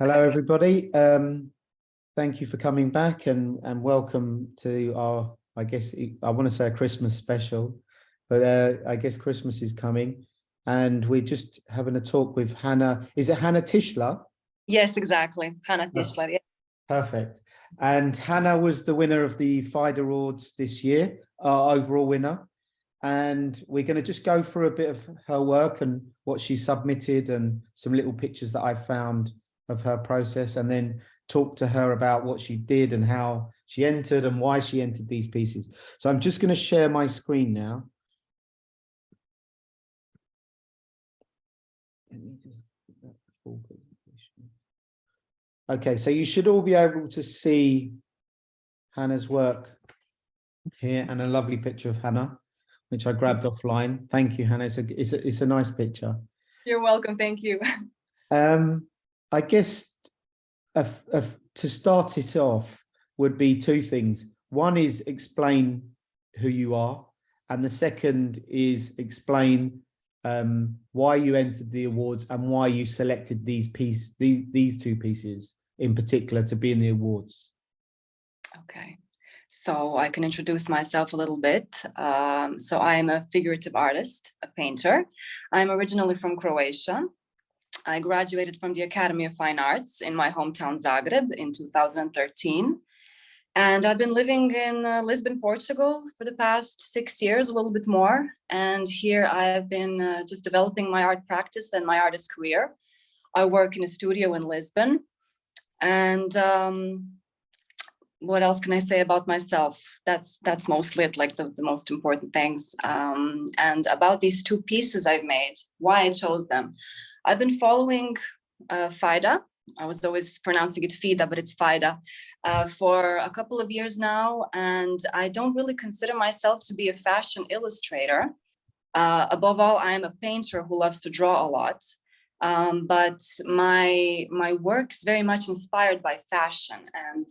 Hello, everybody. Thank you for coming back and welcome to our, I guess, I want to say a Christmas special, but I guess Christmas is coming. And we're just having a talk with Hana. Is it Hana Tischler? Yes, exactly. Hana Tischler. Yeah. Perfect. And Hana was the winner of the Fida Awards this year, our overall winner. And we're going to just go through a bit of her work and what she submitted and some little pictures that I found of her process, and then talk to her about what she did and how she entered and why she entered these pieces. So I'm just going to share my screen now. Let me just put that full presentation. Okay, so you should all be able to see Hannah's work here and a lovely picture of Hannah, which I grabbed offline. Thank you, Hannah. It's a nice picture. You're welcome. Thank you. I guess to start it off would be two things. One is explain who you are, and the second is explain why you entered the awards and why you selected these two pieces in particular to be in the awards. Okay, so I can introduce myself a little bit. So I am a figurative artist, a painter. I'm originally from Croatia. I graduated from the Academy of Fine Arts in my hometown Zagreb in 2013. And I've been living in Lisbon, Portugal for the past 6 years, a little bit more. And here I've been just developing my art practice and my artist career. I work in a studio in Lisbon. And what else can I say about myself? That's mostly it, like the most important things. And about these two pieces I've made, why I chose them. I've been following Fida. I was always pronouncing it Fida, but it's Fida, for a couple of years now. And I don't really consider myself to be a fashion illustrator. Above all, I am a painter who loves to draw a lot. But my work is very much inspired by fashion, and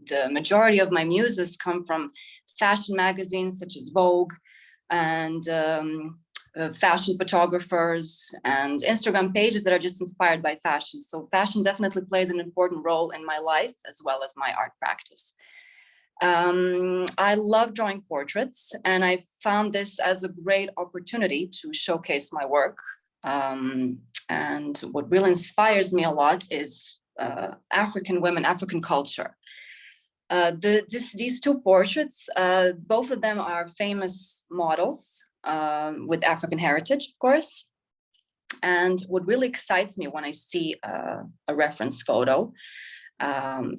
the majority of my muses come from fashion magazines such as Vogue and fashion photographers and Instagram pages that are just inspired by fashion. So fashion definitely plays an important role in my life as well as my art practice. I love drawing portraits, and I found this as a great opportunity to showcase my work. And what really inspires me a lot is African women, African culture. These two portraits, both of them are famous models with African heritage, of course. And what really excites me when I see a reference photo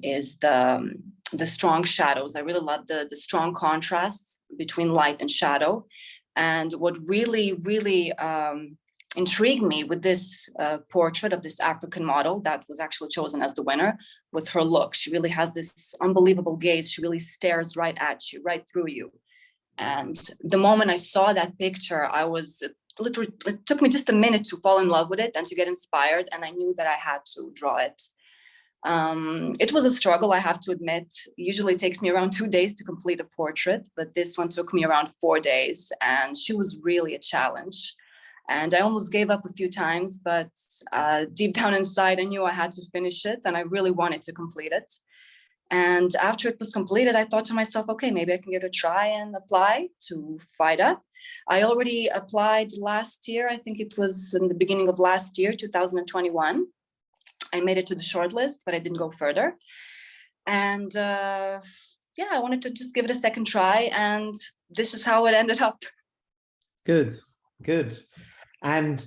is the strong shadows. I really love the strong contrasts between light and shadow. And what really intrigued me with this portrait of this African model that was actually chosen as the winner was her look. She really has this unbelievable gaze. She really stares right at you, right through you. And the moment I saw that picture, it took me just a minute to fall in love with it and to get inspired. And I knew that I had to draw it. It was a struggle, I have to admit. Usually it takes me around 2 days to complete a portrait, but this one took me around 4 days, and she was really a challenge. And I almost gave up a few times, but deep down inside, I knew I had to finish it, and I really wanted to complete it. And after it was completed, I thought to myself, okay, maybe I can give it a try and apply to Fida. I already applied last year. I think it was in the beginning of last year, 2021. I made it to the shortlist, but I didn't go further. And yeah, I wanted to just give it a second try, and this is how it ended up. Good. And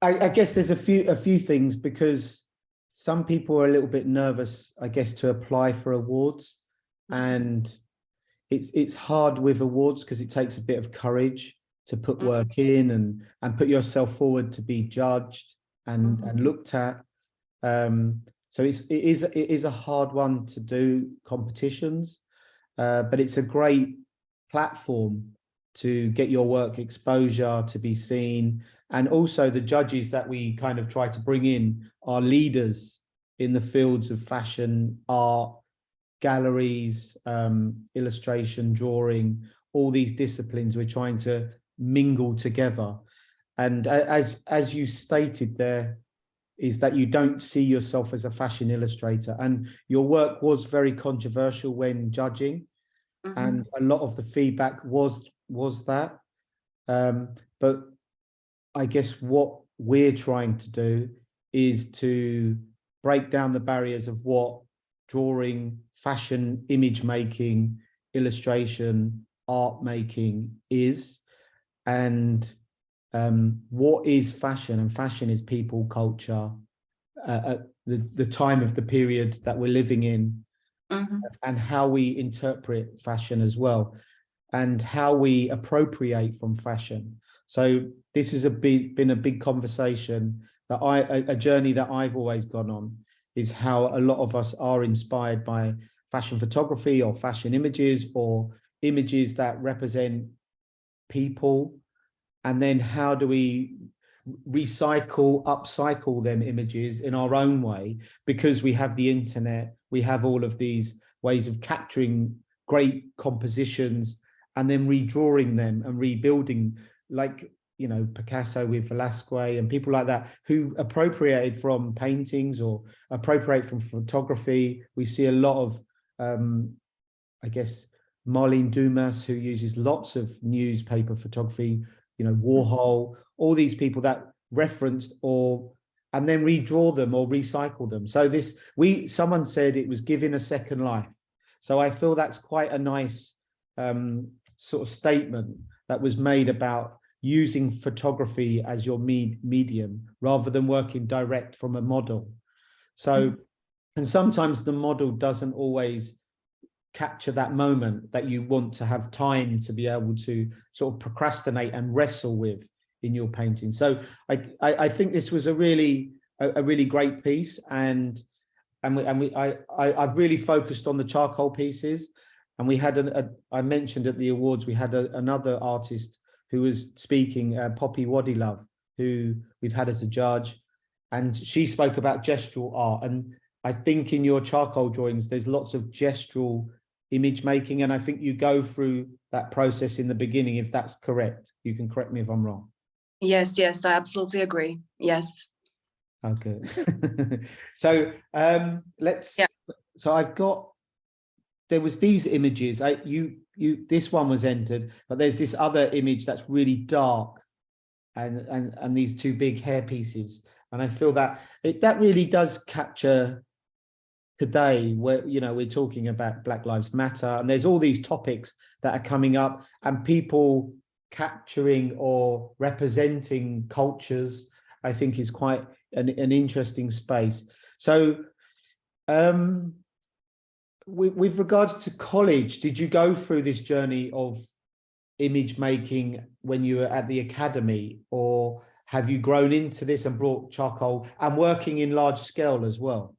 I guess there's a few things, because some people are a little bit nervous, I guess, to apply for awards, and it's hard with awards because it takes a bit of courage to put work in and put yourself forward to be judged and looked at. So it is a hard one to do, competitions, but it's a great platform to get your work exposure, to be seen. And also the judges that we kind of try to bring in are leaders in the fields of fashion, art, galleries, illustration, drawing, all these disciplines we're trying to mingle together. And as you stated there, is that you don't see yourself as a fashion illustrator, and your work was very controversial when judging, and a lot of the feedback was that. But I guess what we're trying to do is to break down the barriers of what drawing, fashion, image making, illustration, art making is, and what is fashion. And fashion is people, culture, at the time of the period that we're living in, and how we interpret fashion as well, and how we appropriate from fashion. So this has been a big conversation that a journey that I've always gone on, is how a lot of us are inspired by fashion photography or fashion images or images that represent people, and then how do we recycle, upcycle them images in our own way, because we have the internet, we have all of these ways of capturing great compositions and then redrawing them and rebuilding, like, you know, Picasso with Velasquez and people like that, who appropriated from paintings or appropriate from photography. We see a lot of, I guess, Marlene Dumas, who uses lots of newspaper photography, you know, Warhol, all these people that referenced or, and then redraw them or recycle them. So this, someone said it was giving a second life. So I feel that's quite a nice sort of statement that was made about using photography as your medium rather than working direct from a model. So, and sometimes the model doesn't always capture that moment that you want to have time to be able to sort of procrastinate and wrestle with in your painting. So I think this was a really great piece, and I've really focused on the charcoal pieces. And we had I mentioned at the awards, we had another artist who was speaking, Poppy Wadilove, who we've had as a judge, and she spoke about gestural art. And I think in your charcoal drawings, there's lots of gestural image making, and I think you go through that process in the beginning, if that's correct. You can correct me if I'm wrong. Yes, I absolutely agree. Yes. Okay. So let's. Yeah. So I've got. There was these images. This one was entered, but there's this other image that's really dark, and these two big hair pieces, and I feel that that really does capture today, where, you know, we're talking about Black Lives Matter, and there's all these topics that are coming up, and people capturing or representing cultures, I think is quite an interesting space. So with regards to college, did you go through this journey of image making when you were at the academy, or have you grown into this and brought charcoal and working in large scale as well?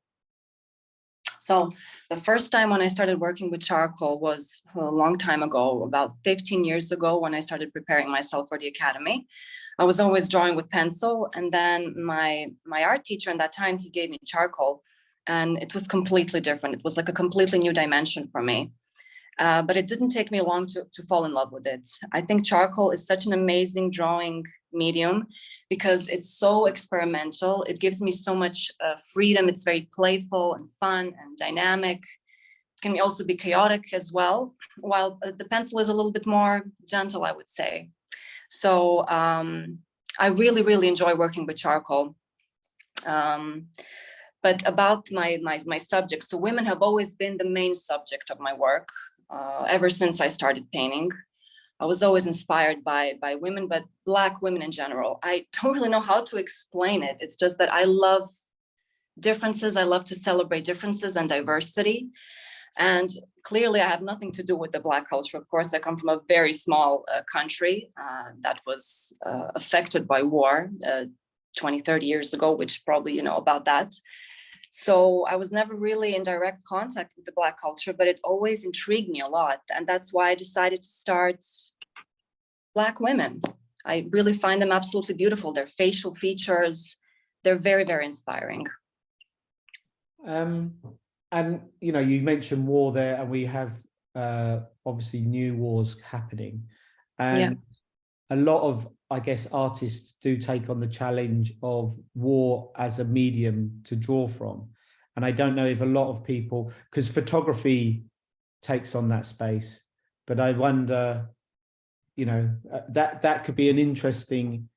So the first time when I started working with charcoal was a long time ago, about 15 years ago, when I started preparing myself for the academy. I was always drawing with pencil, and then my art teacher at that time, he gave me charcoal, and it was completely different. It was like a completely new dimension for me. But it didn't take me long to fall in love with it. I think charcoal is such an amazing drawing medium because it's so experimental. It gives me so much freedom. It's very playful and fun and dynamic. It can also be chaotic as well, while the pencil is a little bit more gentle, I would say. So I really, really enjoy working with charcoal. But about my subject, so women have always been the main subject of my work. Ever since I started painting, I was always inspired by women, but Black women in general. I don't really know how to explain it. It's just that I love differences. I love to celebrate differences and diversity. And clearly, I have nothing to do with the Black culture. Of course, I come from a very small country that was affected by war 20, 30 years ago, which probably you know about that. So I was never really in direct contact with the Black culture, but it always intrigued me a lot. And that's why I decided to start Black women. I really find them absolutely beautiful. Their facial features, they're very, very inspiring. And, you know, you mentioned war there, and we have obviously new wars happening. And a lot of, I guess, artists do take on the challenge of war as a medium to draw from. And I don't know if a lot of people, because photography takes on that space, but I wonder, you know, that could be an interesting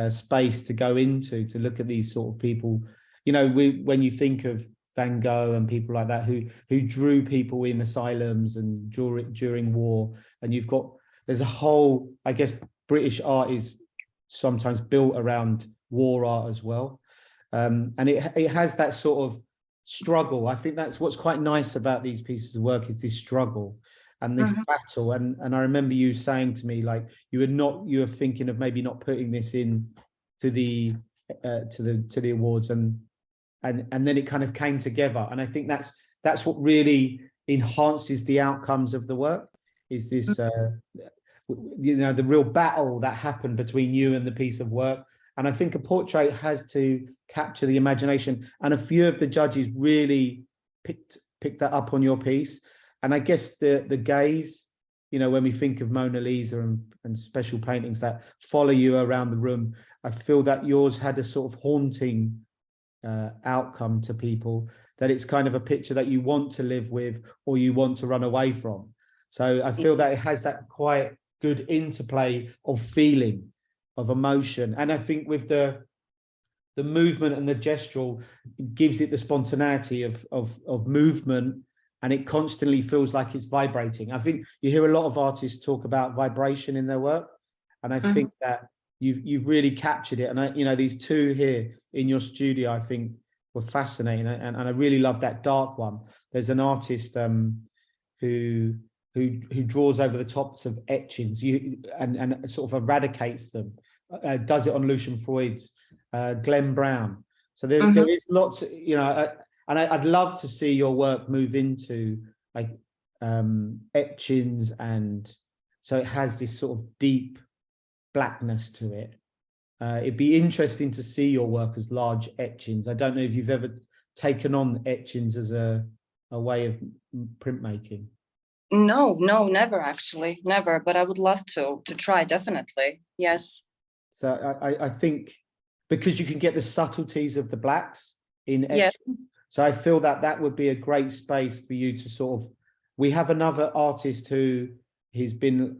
space to go into, to look at these sort of people. You know, when you think of Van Gogh and people like that who drew people in asylums and during war, and there's a whole, I guess, British art is sometimes built around war art as well, and it has that sort of struggle. I think that's what's quite nice about these pieces of work, is this struggle and this battle. And I remember you saying to me, like, you were thinking of maybe not putting this in to the awards, and then it kind of came together. And I think that's what really enhances the outcomes of the work, is this you know, the real battle that happened between you and the piece of work. And I think a portrait has to capture the imagination, and a few of the judges really picked that up on your piece. And I guess the gaze, you know, when we think of Mona Lisa and special paintings that follow you around the room, I feel that yours had a sort of haunting outcome to people, that it's kind of a picture that you want to live with or you want to run away from. So I feel that it has that quite good interplay of feeling, of emotion. And I think with the movement and the gestural, it gives it the spontaneity of movement, and it constantly feels like it's vibrating. I think you hear a lot of artists talk about vibration in their work, and I think that you've really captured it. And you know, these two here in your studio, I think, were fascinating, and I really love that dark one. There's an artist who draws over the tops of etchings, and sort of eradicates them, does it on Lucian Freud's Glenn Brown. So there is lots, you know, and I'd love to see your work move into like etchings, and so it has this sort of deep blackness to it. It'd be interesting to see your work as large etchings. I don't know if you've ever taken on etchings as a way of printmaking. No, never, actually, never. But I would love to try, definitely. Yes. So I think because you can get the subtleties of the blacks in etchings. Yes. So I feel that would be a great space for you to sort of. We have another artist who's been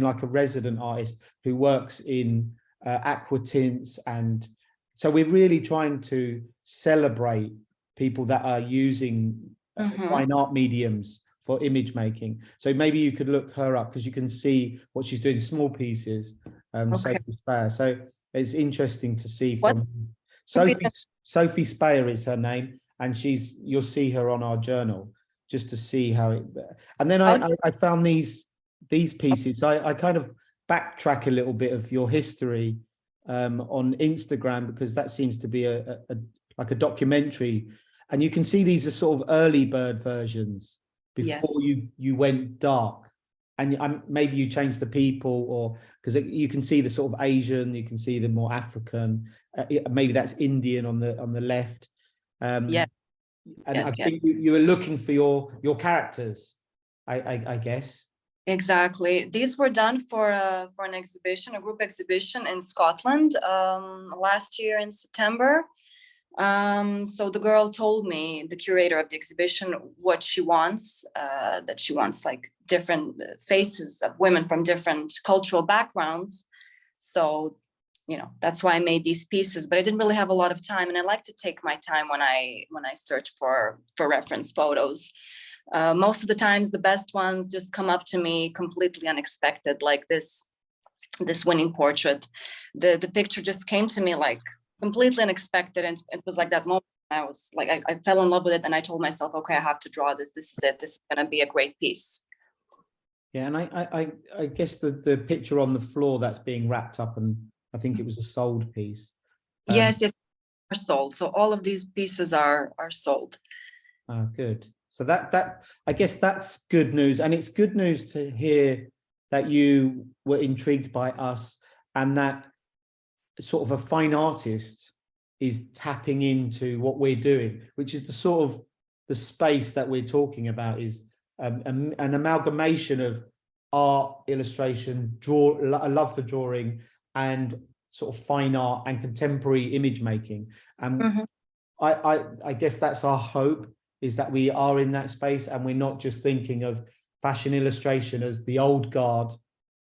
like a resident artist who works in aqua tints, and so we're really trying to celebrate people that are using fine art mediums for image making. So maybe you could look her up, because you can see what she's doing, small pieces. Sophie Speyer. So it's interesting to see from Sophie Speyer is her name, and you'll see her on our journal, just to see how it. And then I found these pieces. I kind of backtrack a little bit of your history on Instagram, because that seems to be like a documentary, and you can see these are sort of early bird versions before you went dark, and maybe you changed the people, or because you can see the sort of Asian, you can see the more African, maybe that's Indian on the left. I think you were looking for your characters, I guess. Exactly. These were done for an exhibition, a group exhibition in Scotland last year in September. So the girl told me, the curator of the exhibition, what she wants, that she wants like different faces of women from different cultural backgrounds. So, you know, that's why I made these pieces, but I didn't really have a lot of time, and I like to take my time when I search for reference photos. Most of the times the best ones just come up to me completely unexpected, like this winning portrait. The picture just came to me like completely unexpected, and it was like that moment I was like, I fell in love with it, and I told myself, okay, I have to draw this. This is it. This is gonna be a great piece. Yeah, and I guess the picture on the floor that's being wrapped up, and I think it was a sold piece. Yes, are sold. So all of these pieces are sold. Good. So that I guess that's good news, and it's good news to hear that you were intrigued by us, and that sort of a fine artist is tapping into what we're doing, which is the sort of the space that we're talking about, is an amalgamation of art, illustration, a love for drawing, and sort of fine art and contemporary image making. And I guess that's our hope, is that we are in that space and we're not just thinking of fashion illustration as the old guard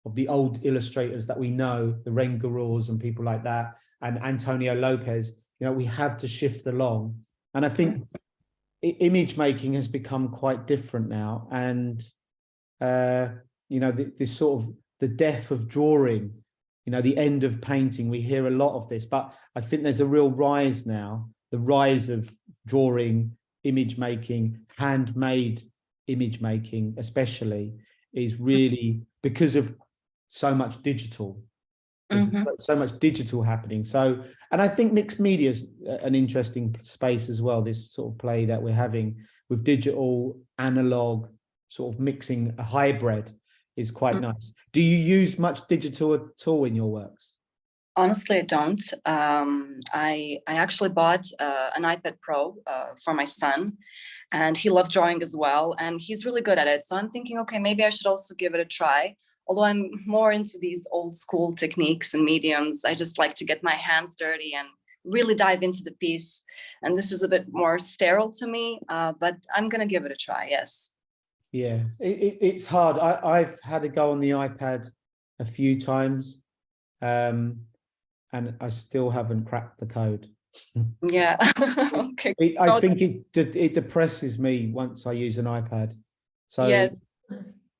of the old illustrators that we know, the Ren Gurus and people like that, and Antonio Lopez. You know, we have to shift along. And I think image making has become quite different now. And, you know, this sort of the death of drawing, you know, the end of painting, we hear a lot of this, but I think there's a real rise now, the rise of drawing, image making, handmade image making, especially, is really because of so much digital. There's so much digital happening. So, and I think mixed media is an interesting space as well, this sort of play that we're having with digital, analog, sort of mixing, a hybrid is quite nice. Do you use much digital at all in your works? Honestly, I don't. I actually bought an iPad Pro for my son, and he loves drawing as well, and he's really good at it. So I'm thinking, okay, maybe I should also give it a try. Although I'm more into these old school techniques and mediums, I just like to get my hands dirty and really dive into the piece. And this is a bit more sterile to me, but I'm gonna give it a try, yes. Yeah, it's hard. I've had to go on the iPad a few times, and I still haven't cracked the code. Yeah. Okay. I think it depresses me once I use an iPad. So yes.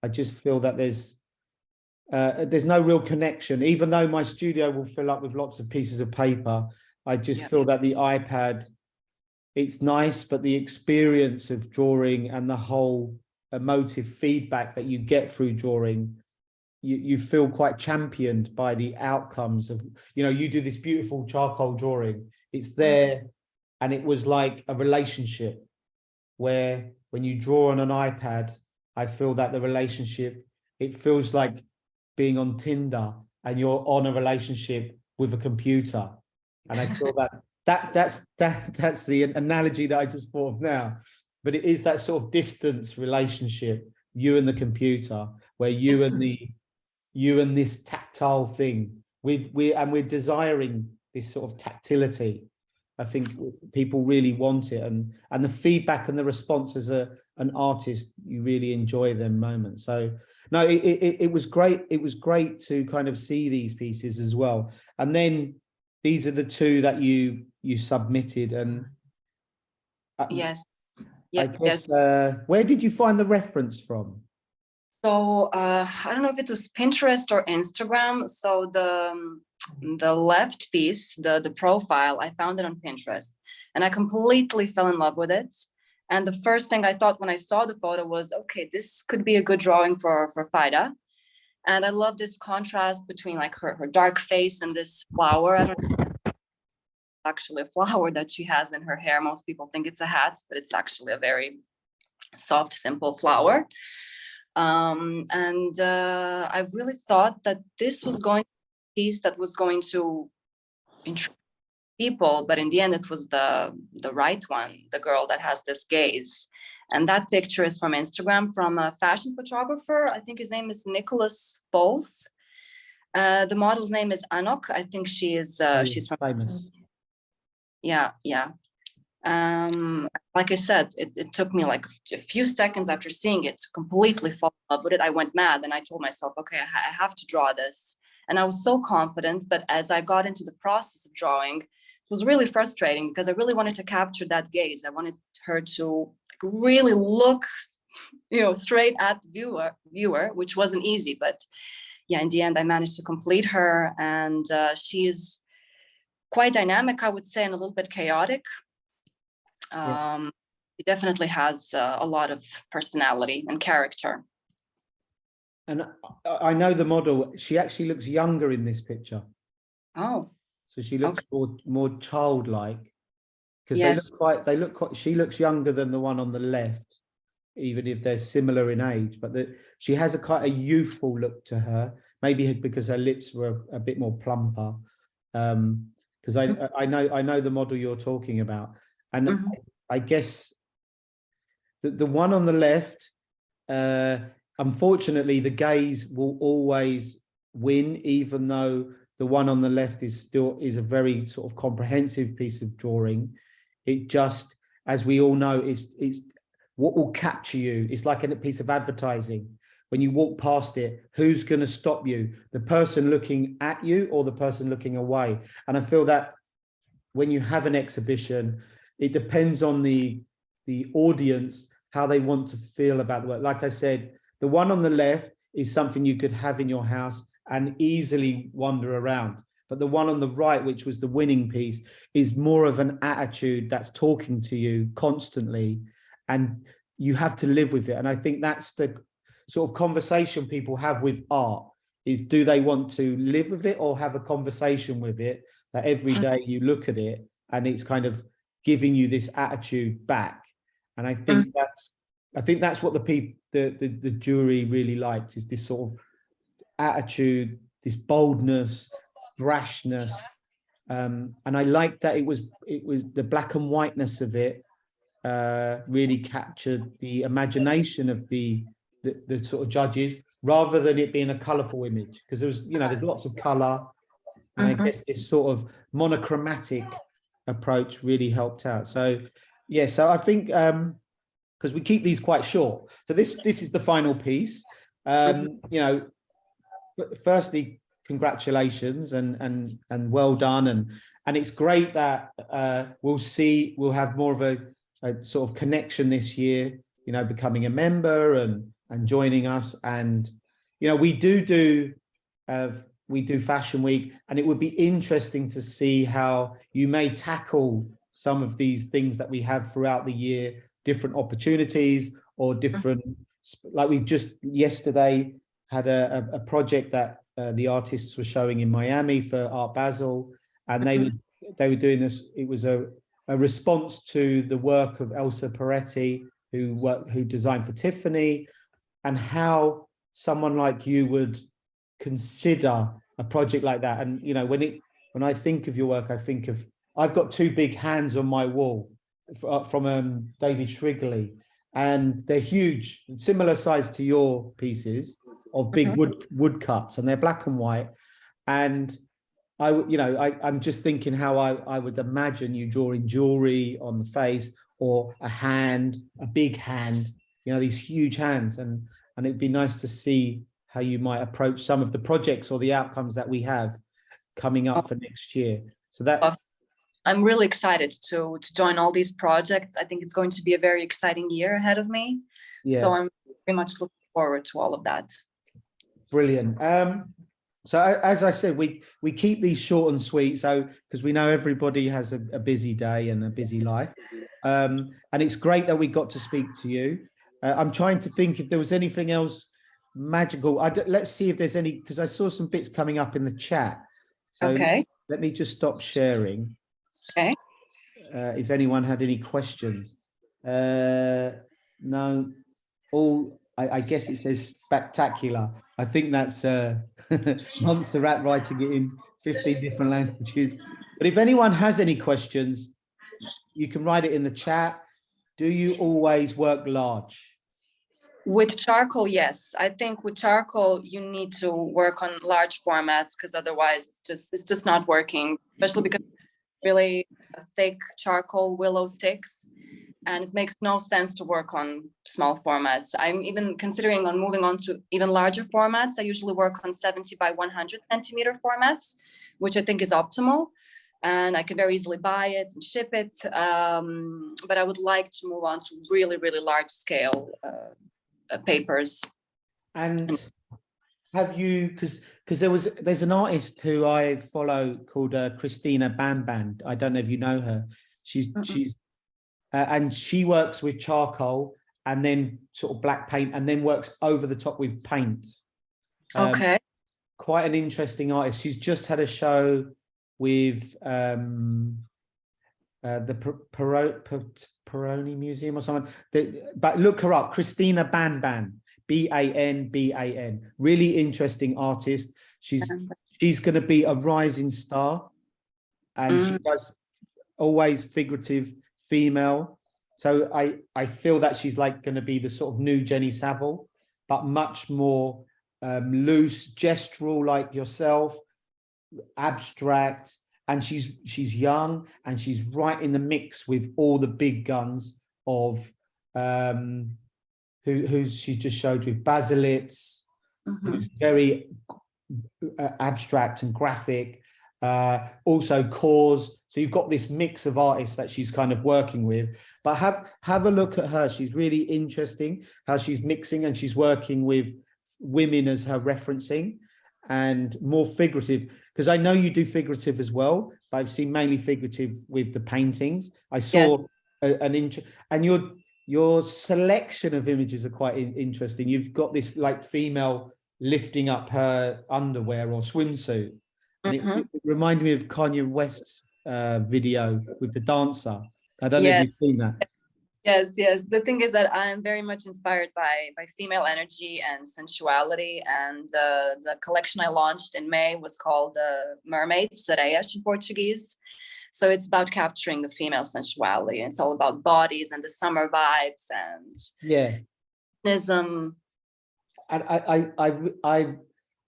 I just feel that there's no real connection, even though my studio will fill up with lots of pieces of paper. I just feel that the iPad, it's nice, but the experience of drawing and the whole emotive feedback that you get through drawing, you feel quite championed by the outcomes of, you know, you do this beautiful charcoal drawing, it's there, and it was like a relationship, where when you draw on an iPad, I feel that the relationship, it feels like being on Tinder and you're on a relationship with a computer. And I feel that's the analogy that I just thought of now. But it is that sort of distance relationship, you and the computer, where you and this tactile thing, we're desiring this sort of tactility. I think people really want it, and the feedback and the response as an artist, you really enjoy them moments. So no, it was great. It was great to kind of see these pieces as well. And then these are the two that you submitted, and Yes. I guess where did you find the reference from? So I don't know if it was Pinterest or Instagram. So the left piece, the profile, I found it on Pinterest, and I completely fell in love with it. And the first thing I thought when I saw the photo was, okay, this could be a good drawing for Fida. And I love this contrast between like her dark face and this flower. I don't know, actually a flower that she has in her hair. Most people think it's a hat, but it's actually a very soft, simple flower. And I really thought that this was going to be a piece that was going to intrigue people, but in the end it was the right one, the girl that has this gaze. And that picture is from Instagram, from a fashion photographer. I think his name is Nicholas Foles. The model's name is Anok. I think she is she's from famous. Yeah. Like I said, it took me like a few seconds after seeing it to completely fall in love with it. I went mad, and I told myself, okay, I have to draw this. And I was so confident, but as I got into the process of drawing, it was really frustrating because I really wanted to capture that gaze. I wanted her to really look, straight at the viewer, which wasn't easy. But yeah, in the end, I managed to complete her, and she is quite dynamic, I would say, and a little bit chaotic. He definitely has a lot of personality and character. And I know the model, she actually looks younger in this picture. Oh. So she looks more childlike, because yes. they look quite, she looks younger than the one on the left, even if they're similar in age, but she has quite a youthful look to her, maybe because her lips were a bit more plumper. Because I know the model you're talking about. And I guess the one on the left, unfortunately, the gaze will always win, even though the one on the left is a very sort of comprehensive piece of drawing. It just, as we all know, it's what will capture you. It's like a piece of advertising. When you walk past it, who's going to stop you? The person looking at you or the person looking away? And I feel that when you have an exhibition, it depends on the audience, how they want to feel about the work. Like I said, the one on the left is something you could have in your house and easily wander around. But the one on the right, which was the winning piece, is more of an attitude that's talking to you constantly, and you have to live with it. And I think that's the sort of conversation people have with art, is do they want to live with it or have a conversation with it, that every day you look at it and it's kind of giving you this attitude back. And I think that's what the jury really liked, is this sort of attitude, this boldness, brashness. And I liked that it was the black and whiteness of it really captured the imagination of the sort of judges, rather than it being a colorful image, because there was, there's lots of color, and I guess this sort of monochromatic approach really helped out. So yeah, so I think because we keep these quite short, so this is the final piece. Firstly, congratulations and well done, and it's great that we'll have more of a sort of connection this year, becoming a member and joining us. And we do Fashion Week, and it would be interesting to see how you may tackle some of these things that we have throughout the year, different opportunities or different, like we just yesterday had a project that the artists were showing in Miami for Art Basel, and they were doing this. It was a response to the work of Elsa Peretti, who designed for Tiffany, and how someone like you would consider a project like that. And when I think of your work, I've got two big hands on my wall from David Shrigley, and they're huge, similar size to your pieces, of big wood cuts, and they're black and white. And I'm just thinking how I would imagine you drawing jewelry on the face, or a big hand, these huge hands, and it'd be nice to see how you might approach some of the projects or the outcomes that we have coming up for next year. So that I'm really excited to join all these projects. I think it's going to be a very exciting year ahead of me. Yeah. So I'm very much looking forward to all of that. Brilliant. So as I said, we keep these short and sweet, so because we know everybody has a busy day and a busy life, and it's great that we got to speak to you. I'm trying to think if there was anything else magical. Let's see if there's any, because I saw some bits coming up in the chat. So okay, let me just stop sharing. Okay. If anyone had any questions. No, I guess it says spectacular. I think that's Montserrat writing it in 15 different languages. But if anyone has any questions, you can write it in the chat. Do you always work large? With charcoal, yes. I think with charcoal, you need to work on large formats, because otherwise it's just not working, especially because really thick charcoal willow sticks, and it makes no sense to work on small formats. I'm even considering on moving on to even larger formats. I usually work on 70 by 100 centimeter formats, which I think is optimal, and I can very easily buy it and ship it. But I would like to move on to really, really large scale papers. And have you, because there's an artist who I follow called Christina Bamban. I don't know if you know her. She's and she works with charcoal and then sort of black paint, and then works over the top with paint. Okay. Quite an interesting artist. She's just had a show with the Peroni Museum or something. But look her up, Christina Banban, Banban. Really interesting artist. She's going to be a rising star, and she does always figurative female. So I feel that she's like going to be the sort of new Jenny Saville. but much more loose, gestural, like yourself, abstract. And she's young, and she's right in the mix with all the big guns of who she just showed with Basilitz, who's very abstract and graphic. Also Cause. So you've got this mix of artists that she's kind of working with. But have a look at her. She's really interesting how she's mixing, and she's working with women as her referencing, and more figurative, because I know you do figurative as well, but I've seen mainly figurative with the paintings. I saw an interest, and your selection of images are quite interesting. You've got this like female lifting up her underwear or swimsuit, and it reminded me of Kanye West's video with the dancer. I don't know if you've seen that. Yes, yes. The thing is that I am very much inspired by female energy and sensuality. And the collection I launched in May was called Mermaids, Sereias in Portuguese. So it's about capturing the female sensuality. It's all about bodies and the summer vibes and And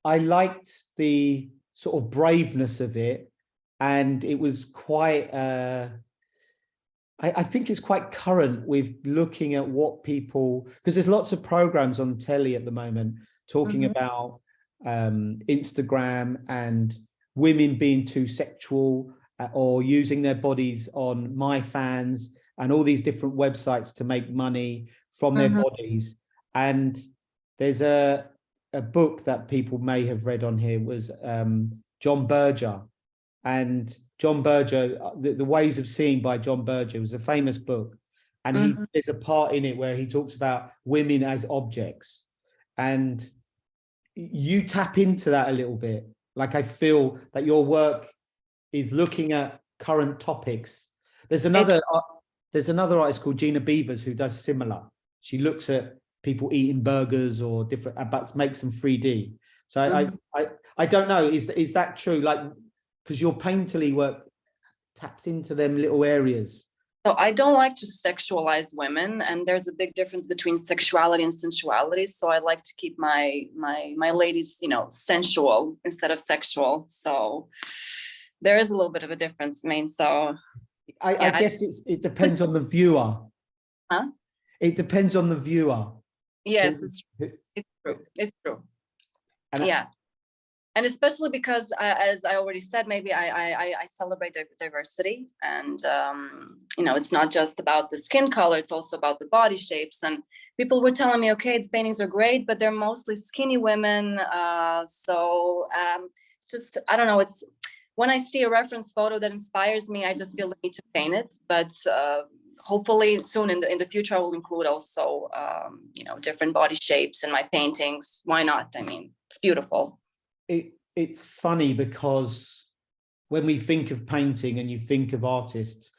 I liked the sort of braveness of it, and it was quite. I think it's quite current with looking at what people, because there's lots of programs on telly at the moment talking about Instagram and women being too sexual or using their bodies on My Fans and all these different websites to make money from their bodies. And there's a book that people may have read on here was John Berger. And John Berger, the Ways of Seeing by John Berger was a famous book. And there's a part in it where he talks about women as objects. And you tap into that a little bit. Like, I feel that your work is looking at current topics. There's another artist called Gina Beavers who does similar. She looks at people eating burgers or different, but makes them 3D. So I don't know, is that true? Like, because your painterly work taps into them little areas. So I don't like to sexualize women, and there's a big difference between sexuality and sensuality. So I like to keep my ladies, sensual instead of sexual. So there is a little bit of a difference. I mean, so I guess it depends on the viewer. Huh? It depends on the viewer. Yes, it's true. It's true. It's true. And and especially because, as I already said, maybe I celebrate diversity, and it's not just about the skin color; it's also about the body shapes. And people were telling me, okay, the paintings are great, but they're mostly skinny women. Just I don't know. It's when I see a reference photo that inspires me, I just feel the need to paint it. But hopefully soon in the future, I will include also different body shapes in my paintings. Why not? I mean, it's beautiful. It's funny because when we think of painting and you think of artists,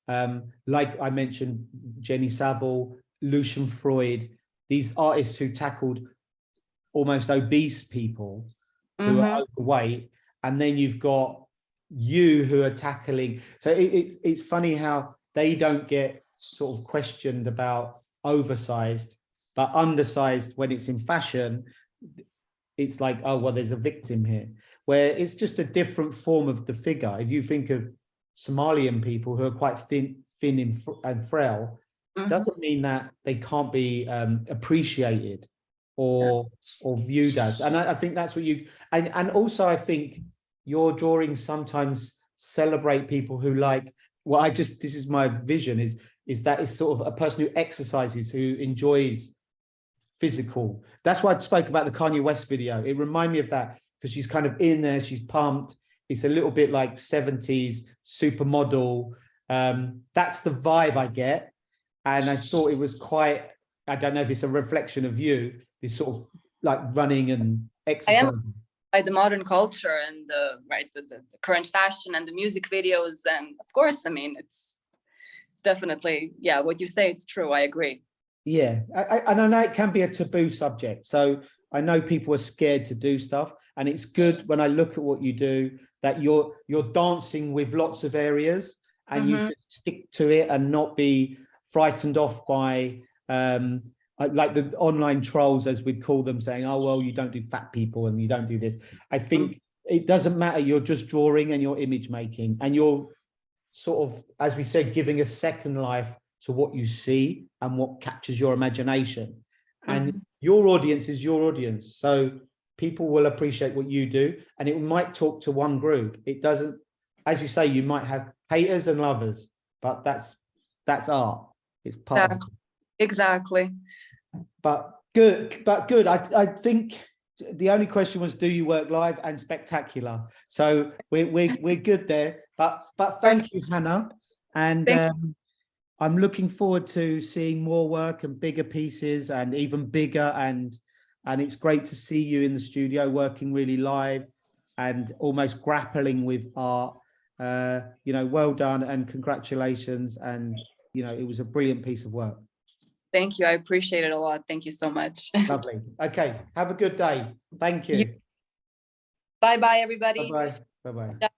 like I mentioned, Jenny Saville, Lucian Freud, these artists who tackled almost obese people who are overweight, and then you've got you who are tackling. So it's funny how they don't get sort of questioned about oversized, but undersized when it's in fashion. It's like, oh, well, there's a victim here, where it's just a different form of the figure. If you think of Somalian people who are quite thin and frail, doesn't mean that they can't be appreciated or viewed as. And I think that's what you, and also I think your drawings sometimes celebrate people who like, well, this is my vision, is that it's sort of a person who exercises, who enjoys physical. That's why I spoke about the Kanye West video. It reminded me of that, because she's kind of in there, she's pumped. It's a little bit like 70s supermodel. That's the vibe I get. And I thought it was quite, I don't know if it's a reflection of you, this sort of like running and exercising. I am by the modern culture and the current fashion and the music videos. And of course, I mean, it's definitely, what you say, it's true. I agree. Yeah, and I know it can be a taboo subject. So I know people are scared to do stuff, and it's good when I look at what you do that you're dancing with lots of areas, and you just stick to it and not be frightened off by like the online trolls, as we'd call them, saying, oh, well, you don't do fat people and you don't do this. I think it doesn't matter. You're just drawing and you're image making, and you're sort of, as we said, giving a second life to what you see and what captures your imagination. And your audience is your audience. So people will appreciate what you do, and it might talk to one group. It doesn't, as you say, you might have haters and lovers, but that's art. It's part of it. Exactly. But good. I think the only question was, do you work live? And spectacular. So we're good there. But thank you, Hana. And I'm looking forward to seeing more work and bigger pieces and even bigger. And it's great to see you in the studio working really live and almost grappling with art. You know, well done and congratulations. And, you know, it was a brilliant piece of work. Thank you. I appreciate it a lot. Thank you so much. Lovely. Okay. Have a good day. Thank you. Bye-bye, everybody. Bye-bye. Bye-bye.